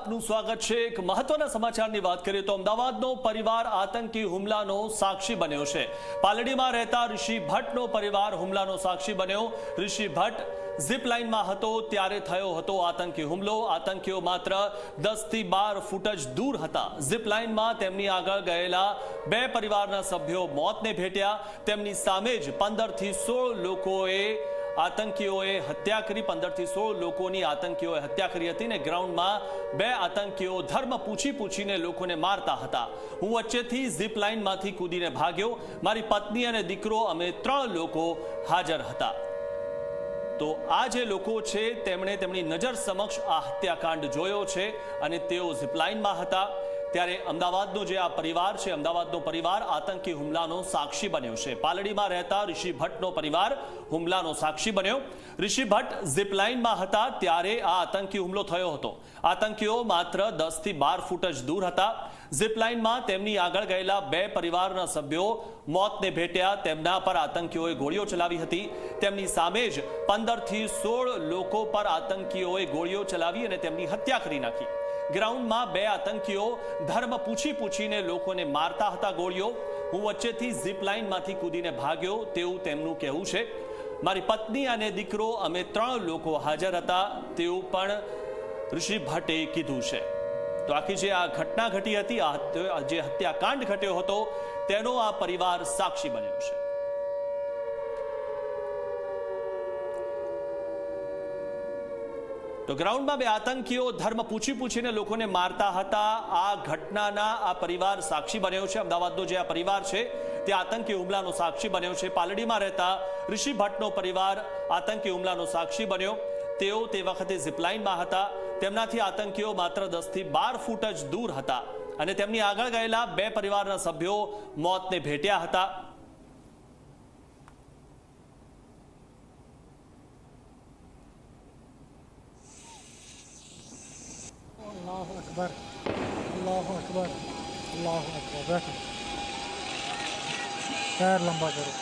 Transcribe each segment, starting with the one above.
આપનું સ્વાગત છે। એક મહત્વના સમાચારની વાત કરીએ તો અમદાવાદનો પરિવાર આતંકી હુમલાનો સાક્ષી બન્યો છે। પાલડીમાં રહેતા ઋષિ ભટ્ટનો પરિવાર હુમલાનો સાક્ષી બન્યો। ઋષિ ભટ્ટ ઝીપ લાઇનમાં હતો ત્યારે થયો હતો આતંકી હુમલો। આતંકીઓ માત્ર 10 થી 12 ફૂટ જ દૂર હતા। ઝીપ લાઇનમાં તેમની આગળ ગયેલા બે પરિવારના સભ્યો મોતને ભેટ્યા। તેમની સામે જ 15 થી 16 લોકોએ આતંકીઓએ હત્યા કરી। 15 થી 16 લોકોની આતંકીઓએ હત્યા કરી હતી ને ગ્રાઉન્ડમાં બે આતંકીઓ ધર્મ પૂછીને લોકોને મારતા હતા। હું વચ્ચેથી ઝીપ લાઇનમાંથી કૂદીને ભાગ્યો। મારી પત્ની અને દીકરો અમે 3 લોકો હાજર હતા। તો આ જે લોકો છે તેમણે તેમની નજર સમક્ષ આ હત્યાકાંડ જોયો છે અને તેઓ ઝીપ લાઇનમાં હતા। ત્યારે અમદાવાદનો જે આ પરિવાર છે, અમદાવાદનો પરિવાર આતંકી હુમલાનો સાક્ષી બન્યો છે। પાલડીમાં રહેતા ઋષિ ભટ્ટનો પરિવાર હુમલાનો સાક્ષી બન્યો। ઋષિ ભટ્ટ ઝીપ લાઇનમાં હતા ત્યારે આ આતંકી હુમલો થયો હતો। આતંકીઓ માત્ર 10 થી 12 ફૂટ જ દૂર હતા। ઝીપ લાઇનમાં તેમની આગળ ગયેલા બે પરિવારના સભ્યો મોતને ભેટ્યા। તેમના પર આતંકીઓએ ગોળીઓ ચલાવી હતી। તેમની સામે જ 15 થી 16 લોકો પર આતંકીઓએ ગોળીઓ ચલાવી અને તેમની હત્યા કરી નાખી। ગ્રાઉન્ડમાં બે આતંકીઓ ધર્મ પૂછીને લોકોને મારતા હતા ગોળીઓ। હું વચ્ચેથી ઝીપ લાઇનમાંથી કૂદીને ભાગ્યો તેવું તેમનું કહેવું છે। મારી પત્ની અને દીકરો અમે 3 લોકો હાજર હતા તેવું પણ ઋષિ ભટ્ટે કીધું છે। તો આખી જે આ ઘટના ઘટી હતી, આ જે હત્યાકાંડ ઘટ્યો હતો તેનો આ પરિવાર સાક્ષી બન્યો છે। તો ગ્રાઉન્ડમાં બે આતંકીઓ ધર્મ પૂછીને લોકોને મારતા હતા। આ ઘટનાના આ પરિવાર સાક્ષી બન્યો છે। અમદાવાદનો જે આ પરિવાર છે તે આતંકી હુમલાનો સાક્ષી બન્યો છે। પાલડીમાં રહેતા ઋષિ ભટ્ટનો પરિવાર આતંકી હુમલાનો સાક્ષી બન્યો। તેઓ તે વખતે ઝીપ લાઇનમાં હતા। તેમનાથી આતંકીઓ માત્ર 10 થી 12 ફૂટ જ દૂર હતા અને તેમની આગળ ગયેલા બે પરિવારના સભ્યો મોતને ભેટ્યા હતા। अल्लाह अकबर, अल्लाह अकबर, अल्लाह अकबर। बैठो, पैर लंबा करो।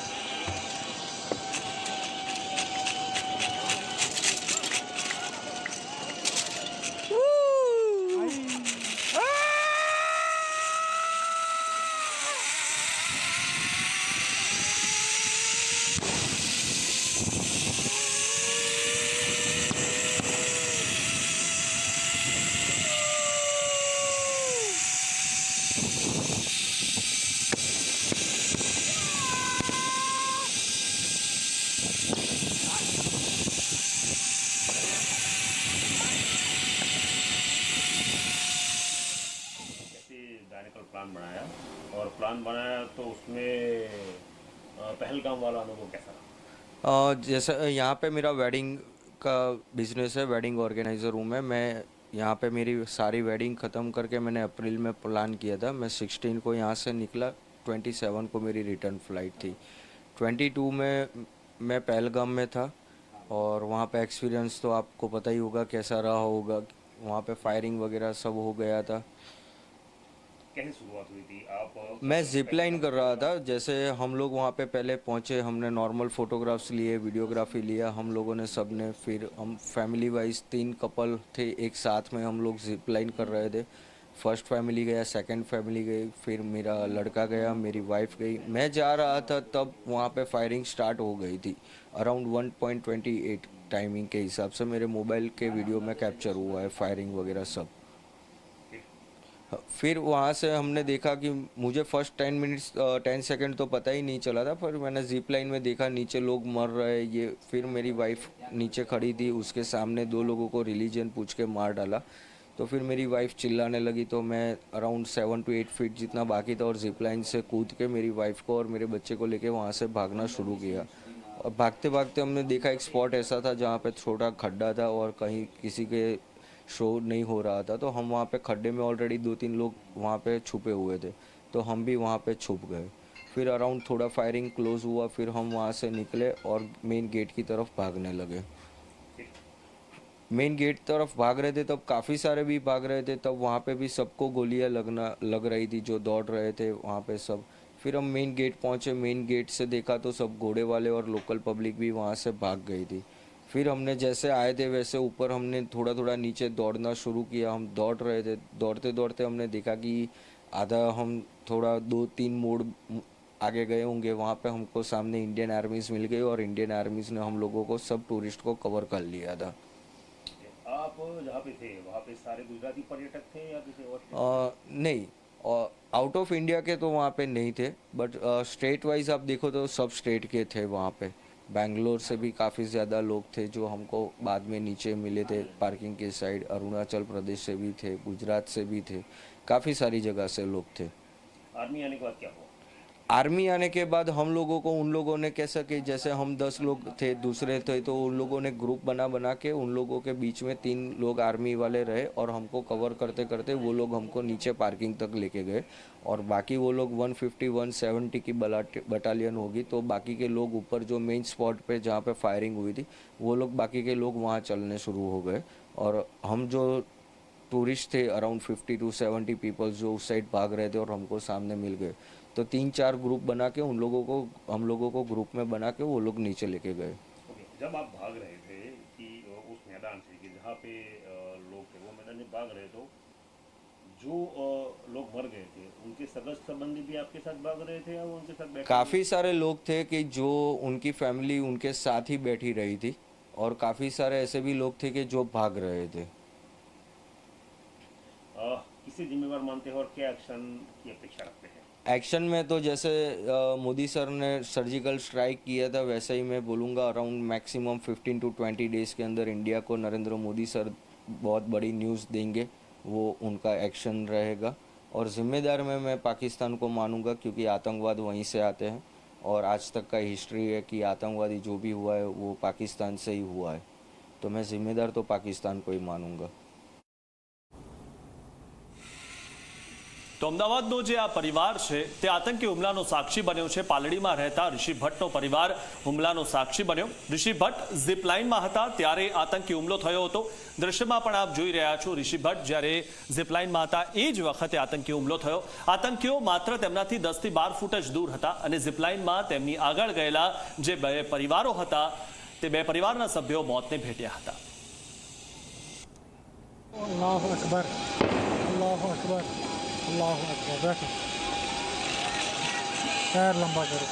प्लान बनाया और प्लान बनाया तो उसमें पहलगाम वाला अनुभव कैसा रहा? जैसे यहाँ पे मेरा वेडिंग का बिजनेस है, वेडिंग ऑर्गेनाइज़र हूँ मैं यहाँ पे मेरी सारी वेडिंग ख़त्म करके मैंने अप्रैल में प्लान किया था। मैं 16 को यहाँ से निकला, 27 को मेरी रिटर्न फ़्लाइट थी। 22 में मैं पहलगाम में था और वहाँ पे एक्सपीरियंस तो आपको पता ही होगा कैसा रहा होगा। वहाँ पे फायरिंग वगैरह सब हो गया था। कैसे शुरुआत हुई थी? आप मैं जिप लाइन कर रहा था। जैसे हम लोग वहाँ पे पहले पहुँचे, हमने नॉर्मल फ़ोटोग्राफ्स लिए, वीडियोग्राफी लिया हम लोगों ने सब ने। फिर हम फैमिली वाइज 3 कपल थे एक साथ में, हम लोग जिप लाइन कर रहे थे। फर्स्ट फैमिली गया, सेकंड फैमिली गई, फिर मेरा लड़का गया, मेरी वाइफ गई। मैं जा रहा था तब वहाँ पे फायरिंग स्टार्ट हो गई थी। अराउंड 1.28 टाइमिंग के हिसाब से मेरे मोबाइल के वीडियो में कैप्चर हुआ है फायरिंग वगैरह सब। फिर वहाँ से हमने देखा कि मुझे फर्स्ट 10 सेकंड तो पता ही नहीं चला था, पर मैंने जिप लाइन में देखा नीचे लोग मर रहे ये। फिर मेरी वाइफ नीचे खड़ी थी, उसके सामने 2 लोगों को रिलीजन पूछ के मार डाला। तो फिर मेरी वाइफ चिल्लाने लगी तो मैं अराउंड 7 to 8 फीट जितना बाकी था और जिप लाइन से कूद के मेरी वाइफ को और मेरे बच्चे को लेके वहाँ से भागना शुरू किया। और भागते भागते हमने देखा एक स्पॉट ऐसा था जहाँ पे छोटा खड्डा था और कहीं किसी के शो नहीं हो रहा था। तो हम वहाँ पे खड्डे में ऑलरेडी 2-3 लोग वहाँ पे छुपे हुए थे, तो हम भी वहाँ पे छुप गए। फिर अराउंड थोड़ा फायरिंग क्लोज हुआ, फिर हम वहाँ से निकले और मेन गेट की तरफ भागने लगे। मेन गेट तरफ भाग रहे थे तब काफ़ी सारे भी भाग रहे थे, तब वहाँ पे भी सबको गोलियाँ लग रही थी जो दौड़ रहे थे वहाँ पे सब। फिर हम मेन गेट पहुँचे, मेन गेट से देखा तो सब घोड़े वाले और लोकल पब्लिक भी वहाँ से भाग गई थी। फिर हमने जैसे आए थे वैसे ऊपर हमने थोड़ा थोड़ा नीचे दौड़ना शुरू किया। हम दौड़ रहे थे, दौड़ते दौड़ते हमने देखा कि आधा हम थोड़ा 2-3 मोड़ आगे गए होंगे, वहाँ पे हमको सामने इंडियन आर्मीज मिल गई और इंडियन आर्मीज ने हम लोगों को सब टूरिस्ट को कवर कर लिया था। आप जहाँ पे थे वहाँ पे सारे गुजराती पर्यटक थे या किसी और नहीं, आउट ऑफ इंडिया के तो वहाँ पे नहीं थे, बट स्टेट वाइज आप देखो तो सब स्टेट के थे वहाँ पे। बैंगलोर से भी काफ़ी ज़्यादा लोग थे जो हमको बाद में नीचे मिले थे पार्किंग के साइड। अरुणाचल प्रदेश से भी थे, गुजरात से भी थे, काफ़ी सारी जगह से लोग थे। आर्मी आने के बाद क्या हुआ? आर्मी आने के बाद हम लोगों को उन लोगों ने कैसा कि जैसे हम 10 लोग थे, दूसरे थे, तो उन लोगों ने ग्रुप बना के उन लोगों के बीच में 3 लोग आर्मी वाले रहे और हमको कवर करते करते वो लोग हमको नीचे पार्किंग तक लेके गए। और बाकी वो लोग 150-170 की बटालियन होगी, तो बाकी के लोग ऊपर जो मेन स्पॉट पे जहाँ पे फायरिंग हुई थी वो लोग, बाकी के लोग वहाँ चलने शुरू हो गए। और हम जो टूरिस्ट थे अराउंड 50-70 पीपल्स जो उस साइड भाग रहे थे और हमको सामने मिल गए, तो 3-4 ग्रुप बना के हम लोगों को ग्रुप में बना के वो लोग नीचे लेके गए। ओके, जब आप भाग रहे थे कि उस मैदान से कि जहाँ पे लोग थे वो मैदान में भाग रहे, तो जो लोग मर गए थे उनके सदस्य संबंधी भी आपके साथ भाग रहे थे या वो उनके साथ बैठे? काफ़ी सारे लोग थे कि जो उनकी फैमिली उनके साथ ही बैठी रही थी और काफ़ी सारे ऐसे भी लोग थे कि जो भाग रहे थे। किसे जिम्मेवार मानते हैं और क्या एक्शन की अपेक्षा रखते हैं? एक्शन में तो जैसे मोदी सर ने सर्जिकल स्ट्राइक किया था, वैसे ही मैं बोलूँगा अराउंड मैक्सिमम 15-20 डेज़ के अंदर इंडिया को नरेंद्र मोदी सर बहुत बड़ी न्यूज़ देंगे, वो उनका एक्शन रहेगा। और ज़िम्मेदार में मैं पाकिस्तान को मानूंगा क्योंकि आतंकवाद वहीं से आते हैं और आज तक का हिस्ट्री है कि आतंकवादी जो भी हुआ है वो पाकिस्तान से ही हुआ है, तो मैं ज़िम्मेदार तो पाकिस्तान को ही मानूंगा। તો અમદાવાદનો જે આ પરિવાર છે તે આતંકી હુમલાનો સાક્ષી બન્યો છે। પાલડીમાં રહેતા ઋષિ ભટ્ટનો પરિવાર હુમલાનો સાક્ષી બન્યો। ઋષિ ભટ્ટ ઝીપલાઇનમાં હતા ત્યારે આતંકી હુમલો થયો હતો। દ્રશ્યમાં પણ આપ જોઈ રહ્યા છો, ઋષિ ભટ્ટ જ્યારે ઝીપલાઇનમાં હતા એ જ વખતે આતંકી હુમલો થયો। આતંકીઓ માત્ર તેમનાથી 10થી 12 ફૂટ જ દૂર હતા અને ઝીપલાઇનમાં તેમની આગળ ગયેલા જે બે પરિવારો હતા તે બે પરિવારના સભ્યો મોતને ભેટ્યા હતા। अल्लाह अकबर, अल्लाह अकबर, अल्लाह अकबर। बैठो, पैर लंबा करो।